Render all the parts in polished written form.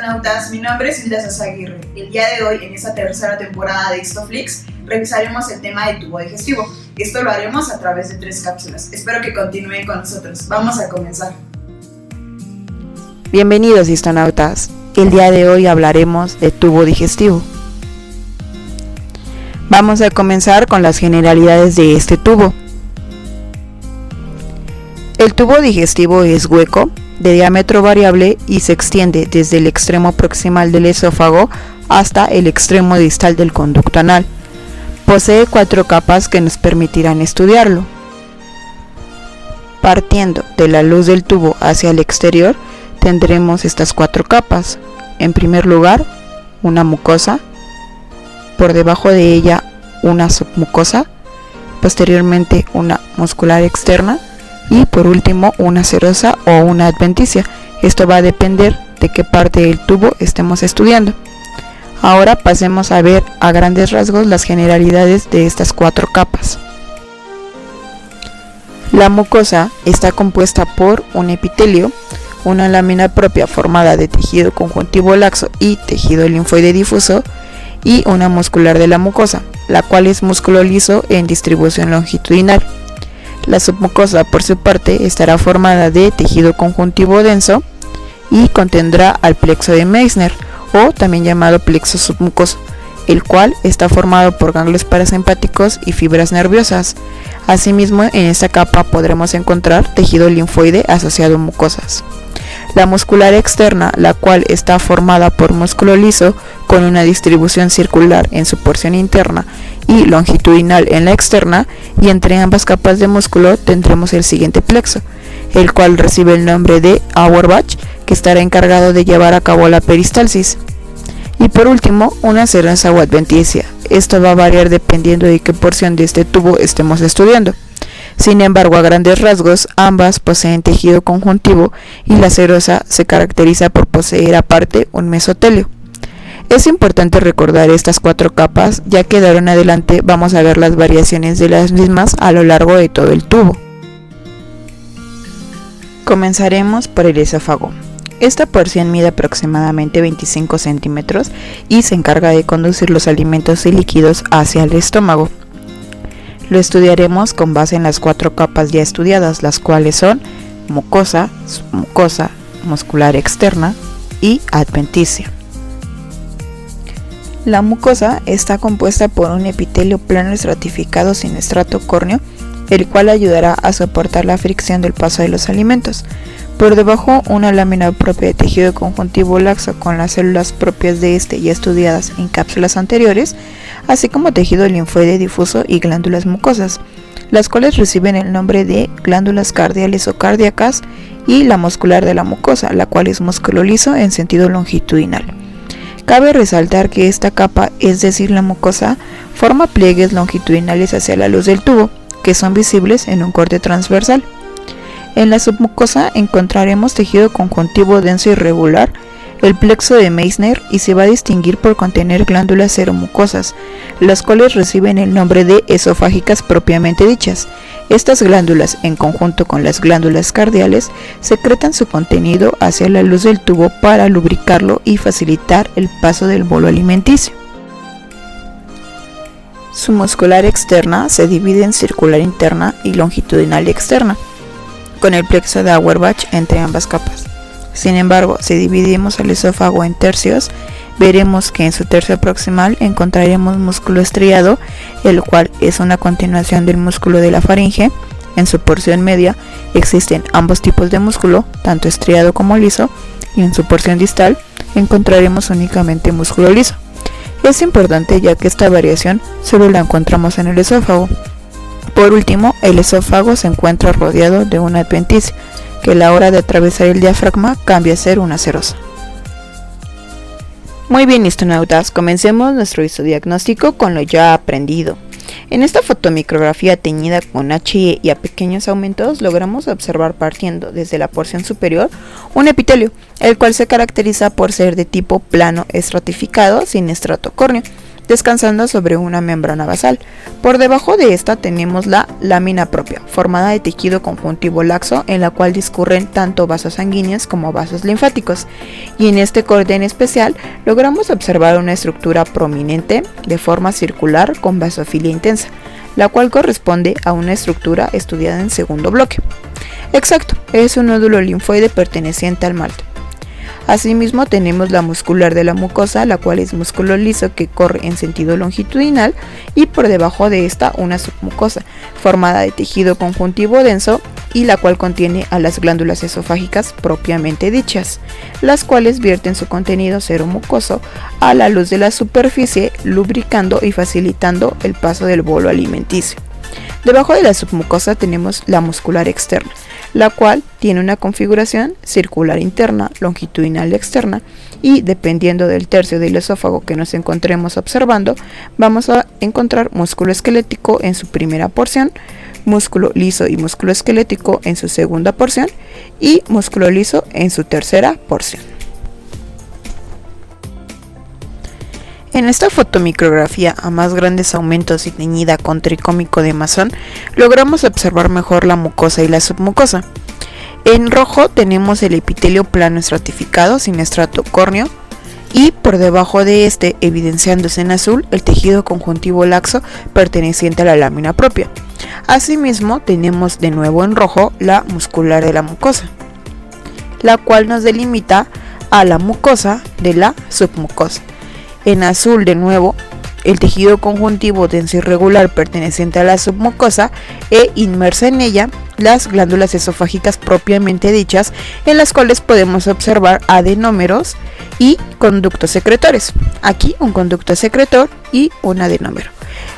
histonautas, mi nombre es Hilda Sosa Aguirre. El día de hoy, en esta tercera temporada de Histoflix, revisaremos el tema de tubo digestivo. Esto lo haremos a través de 3 cápsulas. Espero que continúen con nosotros. Vamos a comenzar. Bienvenidos histonautas. El día de hoy hablaremos de tubo digestivo. Vamos a comenzar con las generalidades de este tubo. El tubo digestivo es hueco, de diámetro variable y se extiende desde el extremo proximal del esófago hasta el extremo distal del conducto anal. Posee 4 capas que nos permitirán estudiarlo. Partiendo de la luz del tubo hacia el exterior, tendremos estas 4 capas. En primer lugar, una mucosa, por debajo de ella una submucosa, posteriormente una muscular externa y por último una serosa o una adventicia. Esto va a depender de qué parte del tubo estemos estudiando. Ahora pasemos a ver a grandes rasgos las generalidades de estas 4 capas. La mucosa está compuesta por un epitelio, una lámina propia formada de tejido conjuntivo laxo y tejido linfoide difuso, y una muscular de la mucosa, la cual es músculo liso en distribución longitudinal. La submucosa, por su parte, estará formada de tejido conjuntivo denso y contendrá al plexo de Meissner, o también llamado plexo submucoso, el cual está formado por ganglios parasimpáticos y fibras nerviosas. Asimismo, en esta capa podremos encontrar tejido linfoide asociado a mucosas. La muscular externa, la cual está formada por músculo liso con una distribución circular en su porción interna y longitudinal en la externa, y entre ambas capas de músculo tendremos el siguiente plexo, el cual recibe el nombre de Auerbach, que estará encargado de llevar a cabo la peristalsis. Y por último, una serosa o adventicia. Esto va a variar dependiendo de qué porción de este tubo estemos estudiando. Sin embargo, a grandes rasgos, ambas poseen tejido conjuntivo y la serosa se caracteriza por poseer aparte un mesotelio. Es importante recordar estas 4 capas, ya que de ahora en adelante vamos a ver las variaciones de las mismas a lo largo de todo el tubo. Comenzaremos por el esófago. Esta porción mide aproximadamente 25 centímetros y se encarga de conducir los alimentos y líquidos hacia el estómago. Lo estudiaremos con base en las 4 capas ya estudiadas, las cuales son mucosa, submucosa, muscular externa y adventicia. La mucosa está compuesta por un epitelio plano estratificado sin estrato córneo, el cual ayudará a soportar la fricción del paso de los alimentos. Por debajo, una lámina propia de tejido conjuntivo laxo con las células propias de este ya estudiadas en cápsulas anteriores, así como tejido linfoide difuso y glándulas mucosas, las cuales reciben el nombre de glándulas cardiales o cardíacas, y la muscular de la mucosa, la cual es músculo liso en sentido longitudinal. Cabe resaltar que esta capa, es decir la mucosa, forma pliegues longitudinales hacia la luz del tubo, que son visibles en un corte transversal. En la submucosa encontraremos tejido conjuntivo denso y irregular, el plexo de Meissner, y se va a distinguir por contener glándulas seromucosas, las cuales reciben el nombre de esofágicas propiamente dichas. Estas glándulas, en conjunto con las glándulas cardiales, secretan su contenido hacia la luz del tubo para lubricarlo y facilitar el paso del bolo alimenticio. Su muscular externa se divide en circular interna y longitudinal externa, con el plexo de Auerbach entre ambas capas. Sin embargo, si dividimos el esófago en tercios, veremos que en su tercio proximal encontraremos músculo estriado, el cual es una continuación del músculo de la faringe. En su porción media existen ambos tipos de músculo, tanto estriado como liso, y en su porción distal encontraremos únicamente músculo liso. Es importante, ya que esta variación solo la encontramos en el esófago. Por último, el esófago se encuentra rodeado de una adventicia, que a la hora de atravesar el diafragma cambia a ser una serosa. Muy bien, histonautas, comencemos nuestro histodiagnóstico con lo ya aprendido. En esta fotomicrografía teñida con HE y a pequeños aumentos, logramos observar, partiendo desde la porción superior, un epitelio, el cual se caracteriza por ser de tipo plano estratificado sin estrato córneo, descansando sobre una membrana basal. Por debajo de esta tenemos la lámina propia, formada de tejido conjuntivo laxo, en la cual discurren tanto vasos sanguíneos como vasos linfáticos. Y en este corte en especial logramos observar una estructura prominente de forma circular con basofilia intensa, la cual corresponde a una estructura estudiada en segundo bloque. Exacto, es un nódulo linfoide perteneciente al malte. Asimismo tenemos la muscular de la mucosa, la cual es músculo liso que corre en sentido longitudinal, y por debajo de esta una submucosa, formada de tejido conjuntivo denso y la cual contiene a las glándulas esofágicas propiamente dichas, las cuales vierten su contenido seromucoso a la luz de la superficie, lubricando y facilitando el paso del bolo alimenticio. Debajo de la submucosa tenemos la muscular externa, la cual tiene una configuración circular interna, longitudinal externa, y dependiendo del tercio del esófago que nos encontremos observando, vamos a encontrar músculo esquelético en su primera porción, músculo liso y músculo esquelético en su segunda porción y músculo liso en su tercera porción. En esta fotomicrografía a más grandes aumentos y teñida con tricómico de Masson, logramos observar mejor la mucosa y la submucosa. En rojo tenemos el epitelio plano estratificado sin estrato córneo, y por debajo de este, evidenciándose en azul, el tejido conjuntivo laxo perteneciente a la lámina propia. Asimismo tenemos de nuevo en rojo la muscular de la mucosa, la cual nos delimita a la mucosa de la submucosa. En azul de nuevo el tejido conjuntivo denso irregular perteneciente a la submucosa, e inmersa en ella las glándulas esofágicas propiamente dichas, en las cuales podemos observar adenómeros y conductos secretores. Aquí un conducto secretor y un adenómero,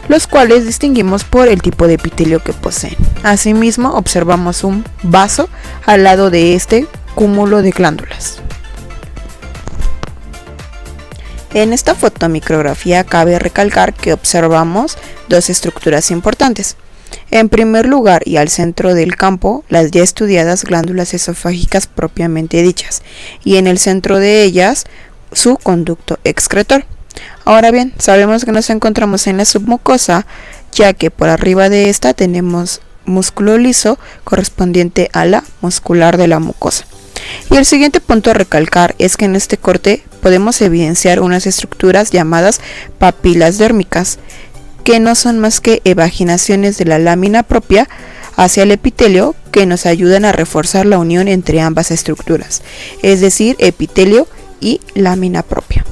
los cuales distinguimos por el tipo de epitelio que poseen. Asimismo observamos un vaso al lado de este cúmulo de glándulas. En esta fotomicrografía cabe recalcar que observamos dos estructuras importantes. En primer lugar y al centro del campo, las ya estudiadas glándulas esofágicas propiamente dichas, y en el centro de ellas su conducto excretor. Ahora bien, sabemos que nos encontramos en la submucosa, ya que por arriba de esta tenemos músculo liso correspondiente a la muscular de la mucosa. Y el siguiente punto a recalcar es que en este corte podemos evidenciar unas estructuras llamadas papilas dérmicas, que no son más que evaginaciones de la lámina propia hacia el epitelio, que nos ayudan a reforzar la unión entre ambas estructuras, es decir, epitelio y lámina propia.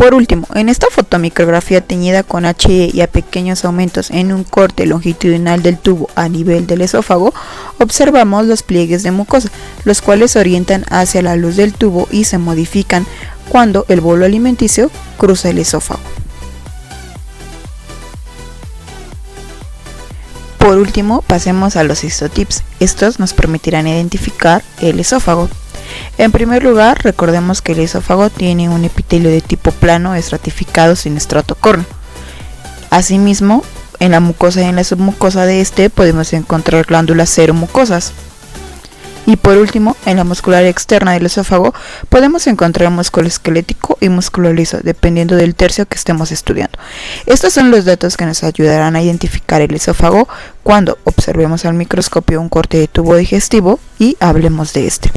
Por último, en esta fotomicrografía teñida con HE y a pequeños aumentos en un corte longitudinal del tubo a nivel del esófago, observamos los pliegues de mucosa, los cuales se orientan hacia la luz del tubo y se modifican cuando el bolo alimenticio cruza el esófago. Por último, pasemos a los histotips. Estos nos permitirán identificar el esófago. En primer lugar, recordemos que el esófago tiene un epitelio de tipo plano estratificado sin estrato córneo. Asimismo, en la mucosa y en la submucosa de este podemos encontrar glándulas seromucosas. Y por último, en la muscular externa del esófago podemos encontrar músculo esquelético y músculo liso, dependiendo del tercio que estemos estudiando. Estos son los datos que nos ayudarán a identificar el esófago cuando observemos al microscopio un corte de tubo digestivo y hablemos de este.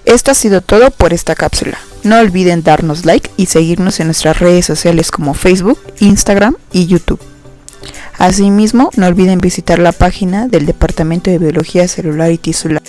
Esto ha sido todo por esta cápsula. No olviden darnos like y seguirnos en nuestras redes sociales como Facebook, Instagram y YouTube. Asimismo, no olviden visitar la página del Departamento de Biología Celular y Tisular.